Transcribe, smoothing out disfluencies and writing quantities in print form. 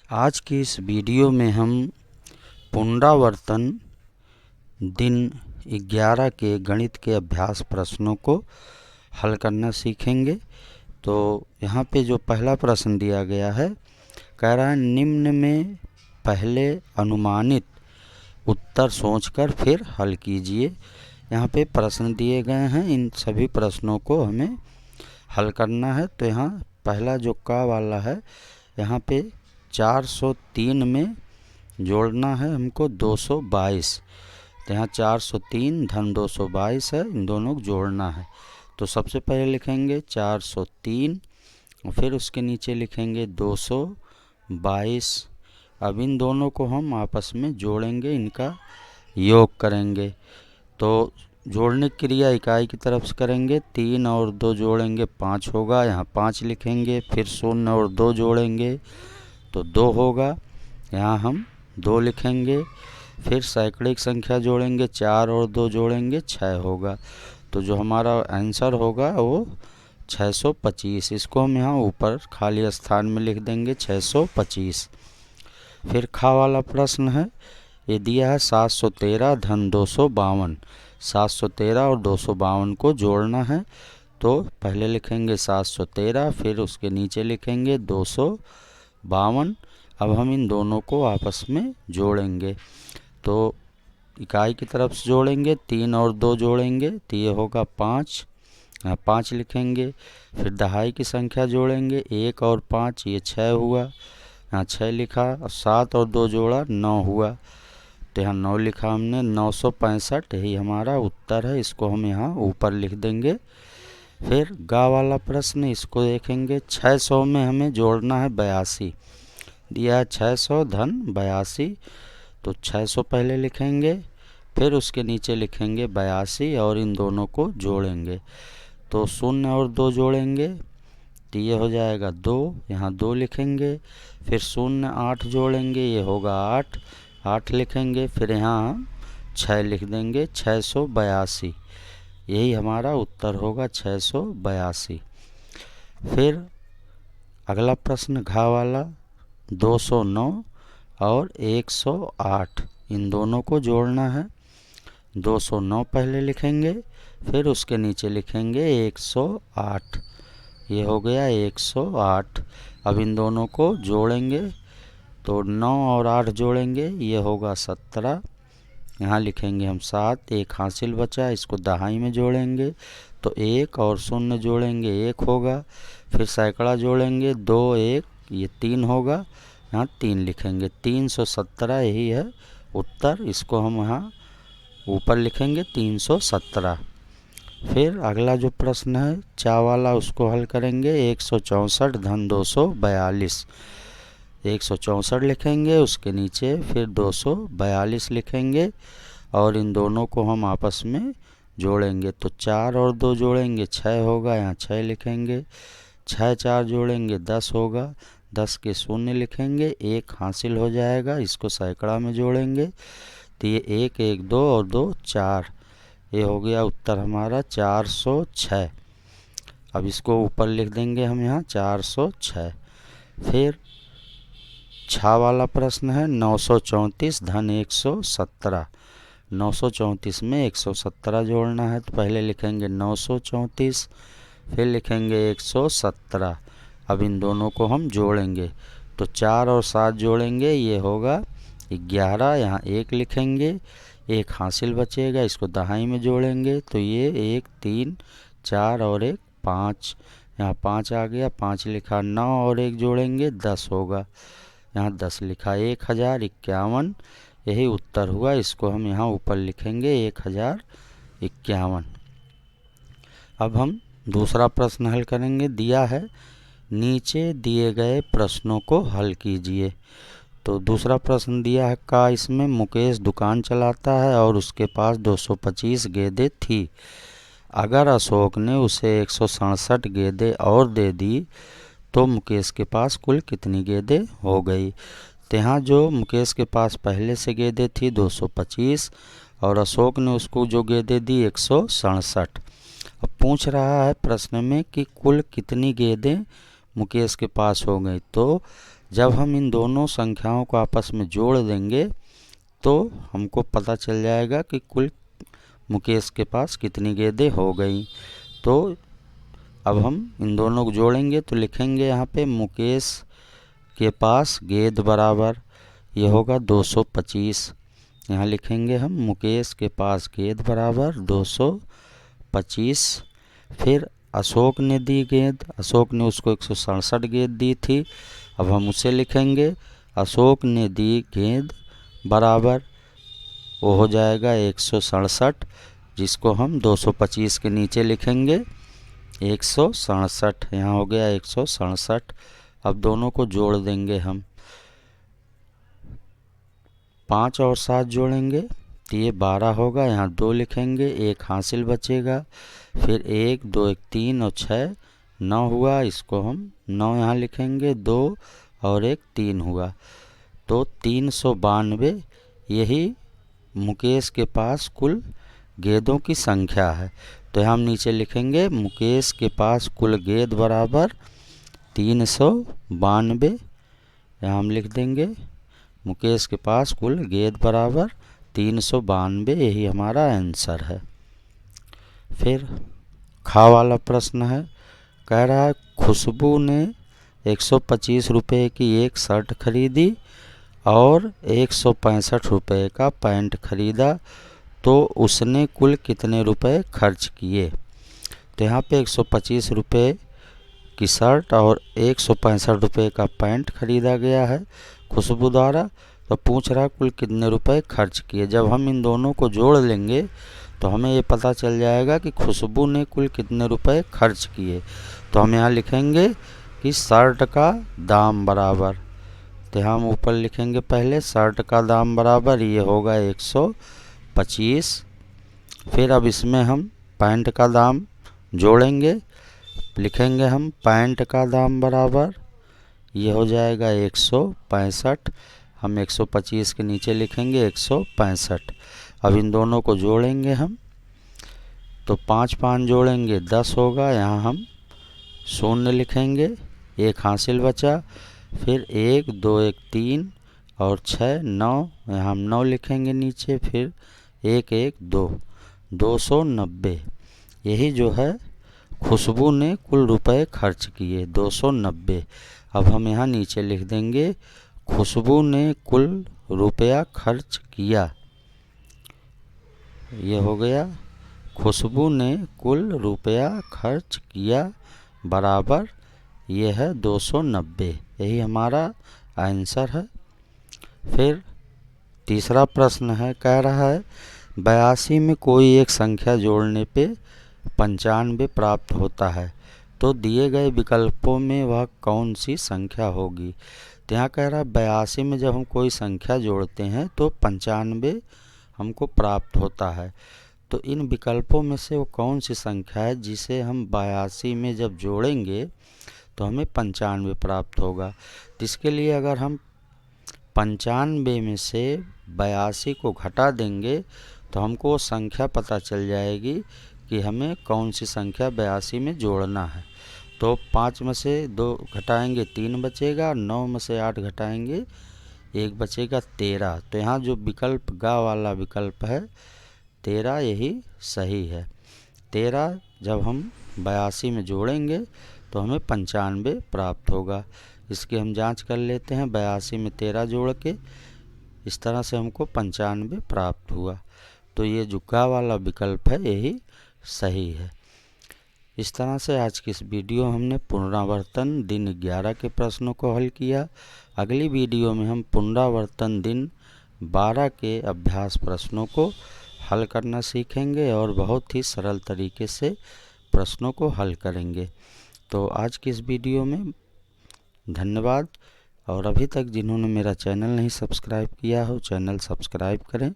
आज की इस वीडियो में हम पुनरावर्तन दिन 11 के गणित के अभ्यास प्रश्नों को हल करना सीखेंगे। तो यहाँ पे जो पहला प्रश्न दिया गया है, कह रहा है निम्न में पहले अनुमानित उत्तर सोचकर फिर हल कीजिए। यहाँ पे प्रश्न दिए गए हैं, इन सभी प्रश्नों को हमें हल करना है। तो यहाँ पहला जो का वाला है, यहाँ पे 403 में जोड़ना है हमको 222। तो यहाँ 403 धन 222 है, इन दोनों को जोड़ना है। तो सबसे पहले लिखेंगे 403 और फिर उसके नीचे लिखेंगे 222। अब इन दोनों को हम आपस में जोड़ेंगे, इनका योग करेंगे। तो जोड़ने की क्रिया इकाई की तरफ से करेंगे। 3 और 2 जोड़ेंगे 5 होगा, यहाँ 5 लिखेंगे। फिर 0 और 2 जोड़ेंगे तो 2 होगा, यहाँ हम 2 लिखेंगे। फिर सैकड़िक संख्या जोड़ेंगे, 4 और 2 जोड़ेंगे 6 होगा। तो जो हमारा आंसर होगा वो 625। इसको हम यहाँ ऊपर खाली स्थान में लिख देंगे 625। फिर खा वाला प्रश्न है, ये दिया है 713 धन 252। 713 और 252 को जोड़ना है। तो पहले लिखेंगे 713, फिर उसके नीचे लिखेंगे 252। अब हम इन दोनों को आपस में जोड़ेंगे। तो इकाई की तरफ से जोड़ेंगे, 3 और 2 जोड़ेंगे तो ये होगा 5, यहाँ 5 लिखेंगे। फिर दहाई की संख्या जोड़ेंगे, 1 और 5 ये 6 हुआ, यहाँ 6 लिखा। और 7 और 2 जोड़ा 9 हुआ, तो यहाँ 9 लिखा हमने। 965 यही हमारा उत्तर है, इसको हम यहाँ ऊपर लिख देंगे। फिर गा वाला प्रश्न, इसको देखेंगे। 600 में हमें जोड़ना है 82, दिया है 600 धन 82। तो 600 पहले लिखेंगे, फिर उसके नीचे लिखेंगे 82 और इन दोनों को जोड़ेंगे। तो 0 और 2 जोड़ेंगे तो ये हो जाएगा 2, यहाँ 2 लिखेंगे। फिर 0 8 जोड़ेंगे, ये होगा 8, 8 लिखेंगे। फिर यहाँ हम 6 लिख देंगे, 682। यही हमारा उत्तर होगा 682। फिर अगला प्रश्न घा वाला, 209 और 108 इन दोनों को जोड़ना है। 209 पहले लिखेंगे, फिर उसके नीचे लिखेंगे 108, ये हो गया 108। अब इन दोनों को जोड़ेंगे, तो 9 और 8 जोड़ेंगे, ये होगा 17, यहाँ लिखेंगे हम 7। एक हासिल बचा, इसको दहाई में जोड़ेंगे तो 1 और 0 जोड़ेंगे 1 होगा। फिर सैकड़ा जोड़ेंगे 2 1, ये 3 होगा, यहाँ 3 लिखेंगे। 317 यही है उत्तर, इसको हम यहाँ ऊपर लिखेंगे 317। फिर अगला जो प्रश्न है चा वाला, उसको हल करेंगे। 164 धन 242, 164 लिखेंगे, उसके नीचे फिर 242 लिखेंगे और इन दोनों को हम आपस में जोड़ेंगे। तो 4 और 2 जोड़ेंगे 6 होगा, यहाँ 6 लिखेंगे। 6 4 जोड़ेंगे 10 होगा, 10 के 0 लिखेंगे, 1 हासिल हो जाएगा। इसको सैकड़ा में जोड़ेंगे तो ये 1 1 2 और 2 4, ये हो गया उत्तर हमारा 406। अब इसको ऊपर लिख देंगे हम यहाँ 406। फिर छा वाला प्रश्न है, 934 धन 117। 934 में 117 जोड़ना है। तो पहले लिखेंगे 934, फिर लिखेंगे 117। अब इन दोनों को हम जोड़ेंगे, तो 4 और 7 जोड़ेंगे, ये होगा 11, यहाँ 1 लिखेंगे। 1 हासिल बचेगा, इसको दहाई में जोड़ेंगे तो ये 1 3 4 और 1 5, यहाँ 5 आ गया, 5 लिखा। 9 और 1 जोड़ेंगे 10 होगा, यहाँ 10 लिखा। 1051 यही उत्तर हुआ, इसको हम यहाँ ऊपर लिखेंगे 1051। अब हम दूसरा प्रश्न हल करेंगे। दिया है नीचे दिए गए प्रश्नों को हल कीजिए। तो दूसरा प्रश्न दिया है का, इसमें मुकेश दुकान चलाता है और उसके पास 225 गेंदें थी। अगर अशोक ने उसे 167 गेंदें और दे दी तो मुकेश के पास कुल कितनी गेंदें हो गई। तो यहाँ जो मुकेश के पास पहले से गेंदें थी 225 और अशोक ने उसको जो गेंदें दी 167। अब पूछ रहा है प्रश्न में कि कुल कितनी गेंदें मुकेश के पास हो गई। तो जब हम इन दोनों संख्याओं को आपस में जोड़ देंगे तो हमको पता चल जाएगा कि कुल मुकेश के पास कितनी गेंदें हो गई। तो अब हम इन दोनों को जोड़ेंगे तो लिखेंगे यहाँ पे मुकेश के पास गेंद बराबर, ये होगा 225। यहाँ लिखेंगे हम मुकेश के पास गेंद बराबर 225। फिर अशोक ने दी गेंद, अशोक ने उसको 167 गेंद दी थी। अब हम उसे लिखेंगे अशोक ने दी गेंद बराबर, वो हो जाएगा 167, जिसको हम 225 के नीचे लिखेंगे 167। यहाँ हो गया 167। अब दोनों को जोड़ देंगे हम, 5 और 7 जोड़ेंगे तो ये 12 होगा। यहाँ 2 लिखेंगे, 1 हासिल बचेगा। फिर 1 2 1 3 और 6 9 हुआ, इसको हम 9 यहाँ लिखेंगे, 2 और 1 3 हुआ। तो 392 यही मुकेश के पास कुल गेंदों की संख्या है। तो हम नीचे लिखेंगे मुकेश के पास कुल गेंद बराबर 392। यहाँ हम लिख देंगे मुकेश के पास कुल गेंद बराबर 392, यही हमारा आंसर है। फिर खा वाला प्रश्न है, कह रहा है खुशबू ने 125 रुपये की एक शर्ट खरीदी और 165 रुपये का पैंट खरीदा, तो उसने कुल कितने रुपए खर्च किए। तो यहाँ पे 125 रुपये की शर्ट और 165 रुपये का पैंट खरीदा गया है खुशबू द्वारा। तो पूछ रहा कुल कितने रुपए खर्च किए। जब हम इन दोनों को जोड़ लेंगे तो हमें ये पता चल जाएगा कि खुशबू ने कुल कितने रुपए खर्च किए। तो हम यहाँ लिखेंगे कि शर्ट का दाम बराबर, तो हम ऊपर लिखेंगे पहले शर्ट का दाम बराबर, ये होगा 125। फिर अब इसमें हम पैंट का दाम जोड़ेंगे, लिखेंगे हम पैंट का दाम बराबर, ये हो जाएगा 165। हम 125 के नीचे लिखेंगे 165। अब इन दोनों को जोड़ेंगे हम, तो 5 5 जोड़ेंगे 10 होगा। यहाँ हम 0 लिखेंगे, 1 हासिल बचा। फिर 1 2 1 3 और 6 9, यहाँ हम 9 लिखेंगे नीचे। फिर 1 1 2, 290। यही जो है खुशबू ने कुल रुपए खर्च किए 290। अब हम यहाँ नीचे लिख देंगे खुशबू ने कुल रुपया खर्च किया, ये हो गया खुशबू ने कुल रुपया खर्च किया बराबर, ये है 290, यही हमारा आंसर है। फिर तीसरा प्रश्न है, कह रहा है 82 में कोई एक संख्या जोड़ने पे 95 प्राप्त होता है, तो दिए गए विकल्पों में वह कौन सी संख्या होगी। तो यहाँ कह रहा है 82 में जब हम कोई संख्या जोड़ते हैं तो 95 हमको प्राप्त होता है। तो इन विकल्पों में से वो कौन सी संख्या है जिसे हम 82 में जब जोड़ेंगे तो हमें 95 प्राप्त होगा। तो इसके लिए अगर हम 95 में से 82 को घटा देंगे तो हमको संख्या पता चल जाएगी कि हमें कौन सी संख्या 82 में जोड़ना है। तो 5 में से 2 घटाएंगे 3 बचेगा, 9 में से 8 घटाएंगे 1 बचेगा 13। तो यहाँ जो विकल्प गा वाला विकल्प है 13, यही सही है। 13 जब हम 82 में जोड़ेंगे तो हमें 95 प्राप्त होगा। इसकी हम जांच कर लेते हैं, 82 में 13 जोड़ के इस तरह से हमको 95 प्राप्त हुआ। तो ये जो गा वाला विकल्प है यही सही है। इस तरह से आज की इस वीडियो हमने पुनरावर्तन दिन 11 के प्रश्नों को हल किया। अगली वीडियो में हम पुनरावर्तन दिन 12 के अभ्यास प्रश्नों को हल करना सीखेंगे और बहुत ही सरल तरीके से प्रश्नों को हल करेंगे। तो आज की इस वीडियो में धन्यवाद, और अभी तक जिन्होंने मेरा चैनल नहीं सब्सक्राइब किया हो चैनल सब्सक्राइब करें।